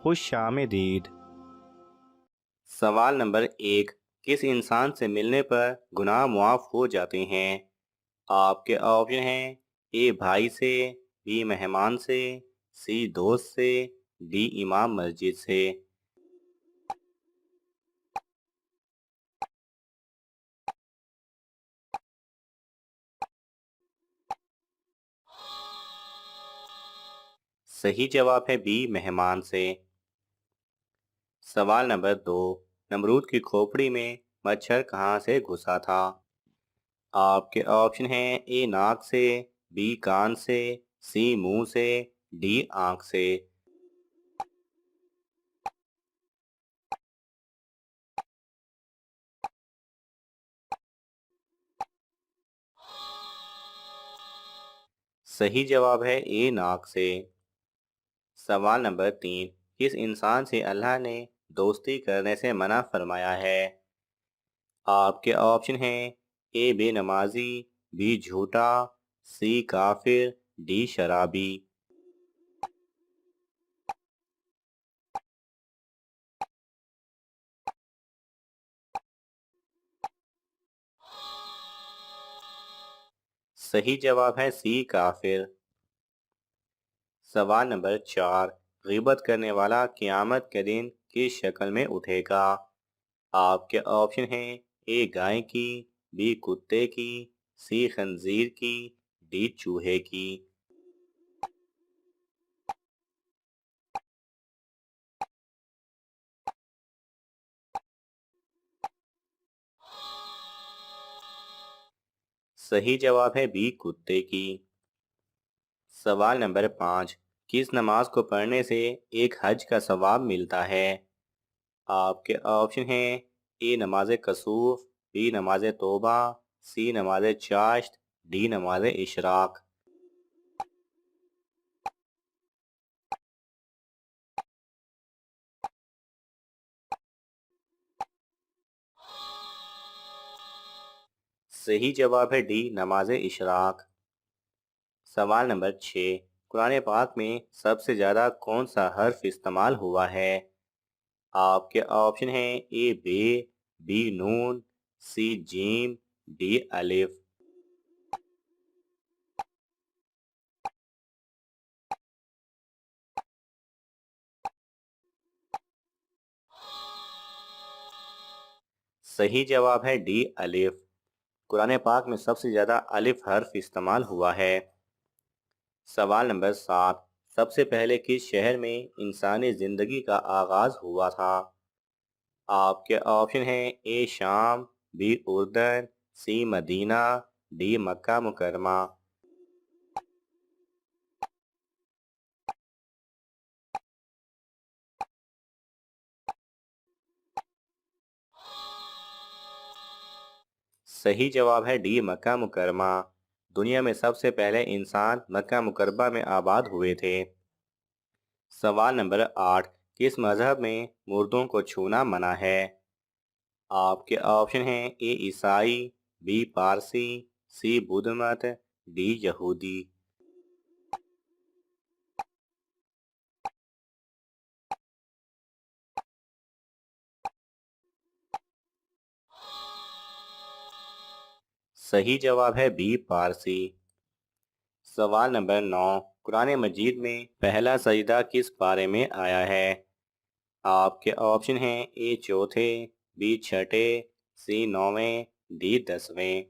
خوش آمدید۔ سوال نمبر 1، کس انسان سے ملنے پر گناہ معاف ہو جاتے ہیں؟ آپ کے آپشن ہیں اے بھائی سے، بی مہمان سے، سی دوست سے، ڈی امام مسجد سے۔ صحیح جواب ہے بی مہمان سے۔ سوال نمبر 2، نمرود کی کھوپڑی میں مچھر کہاں سے گھسا تھا؟ آپ کے آپشن ہیں اے ناک سے، بی کان سے، سی منہ سے، ڈی آنکھ سے۔ صحیح جواب ہے اے ناک سے۔ سوال نمبر 3، کس انسان سے اللہ نے دوستی کرنے سے منع فرمایا ہے؟ آپ کے آپشن ہیں اے بے نمازی، بی جھوٹا، سی کافر، ڈی شرابی۔ صحیح جواب ہے سی کافر۔ سوال نمبر 4، غیبت کرنے والا قیامت کے دن کس شکل میں اٹھے گا؟ آپ کے آپشن ہیں اے گائے کی، بی کتے کی، سی خنزیر کی، ڈی چوہے کی۔ صحیح جواب ہے بی کتے کی۔ سوال نمبر 5، کس نماز کو پڑھنے سے ایک حج کا ثواب ملتا ہے؟ آپ کے آپشن ہیں اے نماز کسوف، بی نماز توبہ، سی نماز چاشت، ڈی نماز اشراق۔ صحیح جواب ہے ڈی نماز اشراق۔ سوال نمبر 6، قرآن پاک میں سب سے زیادہ کون سا حرف استعمال ہوا ہے؟ آپ کے آپشن ہیں اے be known, C jam, D الف۔ صحیح جواب ہے ڈی الف۔ قرآن پاک میں سب سے زیادہ الف حرف استعمال ہوا ہے۔ سوال نمبر 7، سب سے پہلے کس شہر میں انسانی زندگی کا آغاز ہوا تھا؟ آپ کے آپشن ہیں اے شام، بی اردن، سی مدینہ، ڈی مکہ مکرمہ۔ صحیح جواب ہے ڈی مکہ مکرمہ۔ دنیا میں سب سے پہلے انسان مکہ مکرمہ میں آباد ہوئے تھے۔ سوال نمبر 8، کس مذہب میں مردوں کو چھونا منع ہے؟ آپ کے آپشن ہیں اے عیسائی، بی پارسی، سی بدھ مت، ڈی یہودی۔ صحیح جواب ہے بی پارسی۔ سوال نمبر 9، قرآن مجید میں پہلا سجدہ کس پارے میں آیا ہے؟ آپ کے آپشن ہیں اے چوتھے، بی چھٹے، سی نویں، ڈی 10ویں۔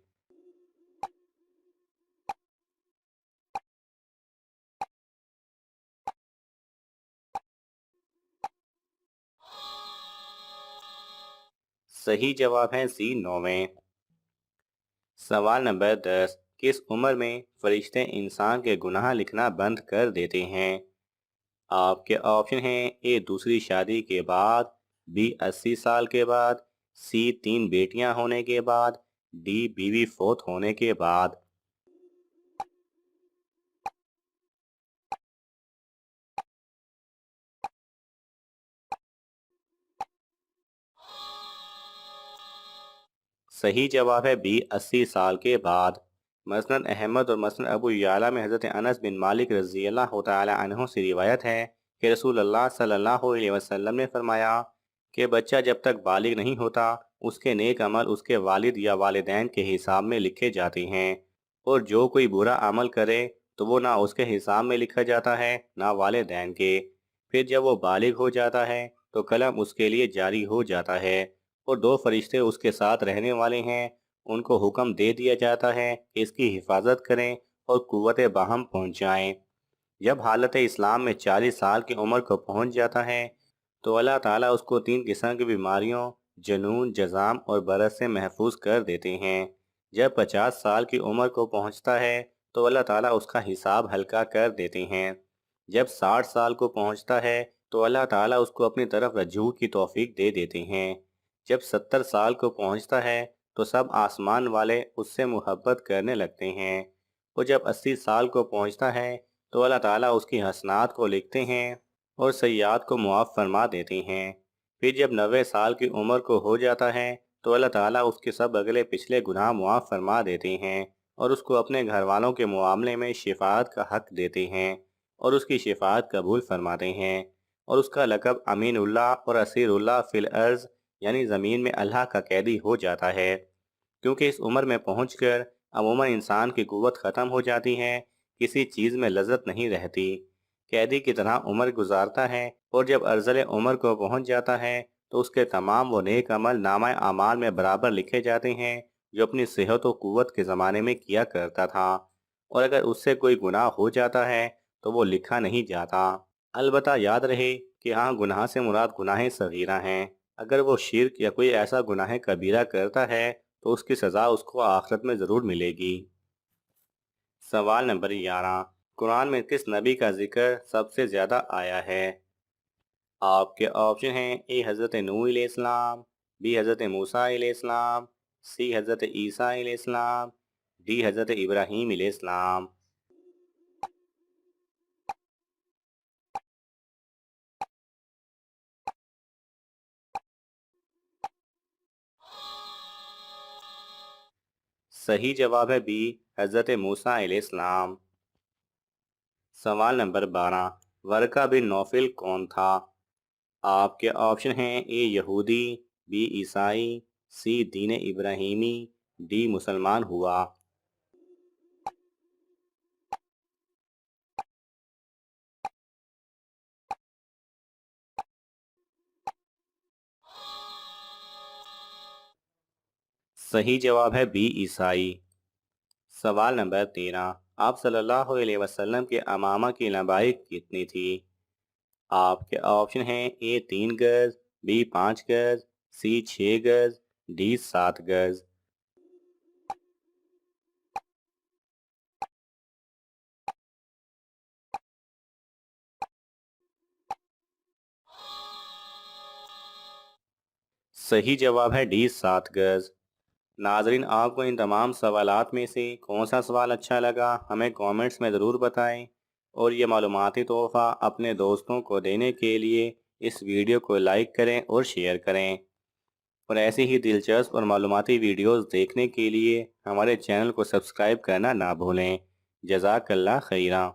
صحیح جواب ہے سی 9ویں۔ سوال نمبر 10، کس عمر میں فرشتے انسان کے گناہ لکھنا بند کر دیتے ہیں؟ آپ کے آپشن ہیں اے دوسری شادی کے بعد، بی 80 سال کے بعد، سی 3 بیٹیاں ہونے کے بعد، ڈی بیوی فوت ہونے کے بعد۔ صحیح جواب ہے بی 80 سال کے بعد۔ مسند احمد اور مسند ابو یعلا میں حضرت انس بن مالک رضی اللہ تعالی عنہ سے روایت ہے کہ رسول اللہ صلی اللہ علیہ وسلم نے فرمایا کہ بچہ جب تک بالغ نہیں ہوتا اس کے نیک عمل اس کے والد یا والدین کے حساب میں لکھے جاتے ہیں، اور جو کوئی برا عمل کرے تو وہ نہ اس کے حساب میں لکھا جاتا ہے نہ والدین کے۔ پھر جب وہ بالغ ہو جاتا ہے تو قلم اس کے لیے جاری ہو جاتا ہے، اور دو فرشتے اس کے ساتھ رہنے والے ہیں، ان کو حکم دے دیا جاتا ہے کہ اس کی حفاظت کریں اور قوت باہم پہنچائیں۔ جب حالت اسلام میں 40 سال کی عمر کو پہنچ جاتا ہے تو اللہ تعالیٰ اس کو 3 قسم کی بیماریوں، جنون، جذام اور برس سے محفوظ کر دیتے ہیں۔ جب 50 سال کی عمر کو پہنچتا ہے تو اللہ تعالیٰ اس کا حساب ہلکا کر دیتے ہیں۔ جب 60 سال کو پہنچتا ہے تو اللہ تعالیٰ اس کو اپنی طرف رجوع کی توفیق دے دیتے ہیں۔ جب 70 سال کو پہنچتا ہے تو سب آسمان والے اس سے محبت کرنے لگتے ہیں، اور جب 80 سال کو پہنچتا ہے تو اللہ تعالیٰ اس کی حسنات کو لکھتے ہیں اور سیئات کو معاف فرما دیتے ہیں۔ پھر جب 90 سال کی عمر کو ہو جاتا ہے تو اللہ تعالیٰ اس کے سب اگلے پچھلے گناہ معاف فرما دیتے ہیں اور اس کو اپنے گھر والوں کے معاملے میں شفاعت کا حق دیتے ہیں اور اس کی شفاعت قبول فرماتے ہیں، اور اس کا لقب امین اللہ اور اسیر اللہ فی الارض یعنی زمین میں اللہ کا قیدی ہو جاتا ہے، کیونکہ اس عمر میں پہنچ کر عموماً انسان کی قوت ختم ہو جاتی ہے، کسی چیز میں لذت نہیں رہتی، قیدی کی طرح عمر گزارتا ہے، اور جب ارذل عمر کو پہنچ جاتا ہے تو اس کے تمام وہ نیک عمل نامہ اعمال میں برابر لکھے جاتے ہیں جو اپنی صحت و قوت کے زمانے میں کیا کرتا تھا، اور اگر اس سے کوئی گناہ ہو جاتا ہے تو وہ لکھا نہیں جاتا۔ البتہ یاد رہے کہ ہاں گناہ سے مراد گناہ صغیرہ ہیں، اگر وہ شرک یا کوئی ایسا گناہ کبیرہ کرتا ہے تو اس کی سزا اس کو آخرت میں ضرور ملے گی۔ سوال نمبر 11، قرآن میں کس نبی کا ذکر سب سے زیادہ آیا ہے؟ آپ کے آپشن ہیں: اے حضرت نوح علیہ السلام، بی حضرت موسیٰ علیہ السلام، سی حضرت عیسیٰ علیہ السلام، ڈی حضرت ابراہیم علیہ السلام۔ صحیح جواب ہے بی، حضرت موسیٰ علیہ السلام۔ سوال نمبر 12، ورقہ بن نوفل کون تھا؟ آپ کے آپشن ہیں: اے یہودی، بی عیسائی، سی دین ابراہیمی، ڈی مسلمان ہوا۔ صحیح جواب ہے بی عیسائی۔ سوال نمبر 13، آپ صلی اللہ علیہ وسلم کے امامہ کی لمبائی کتنی تھی؟ آپ کے آپشن ہیں: اے 3 گز، بی 5 گز، سی 6 گز، ڈی 7 گز۔ صحیح جواب ہے ڈی 7 گز۔ ناظرین، آپ کو ان تمام سوالات میں سے کون سا سوال اچھا لگا ہمیں کامنٹس میں ضرور بتائیں، اور یہ معلوماتی تحفہ اپنے دوستوں کو دینے کے لیے اس ویڈیو کو لائک کریں اور شیئر کریں، اور ایسی ہی دلچسپ اور معلوماتی ویڈیوز دیکھنے کے لیے ہمارے چینل کو سبسکرائب کرنا نہ بھولیں۔ جزاک اللہ خیرہ۔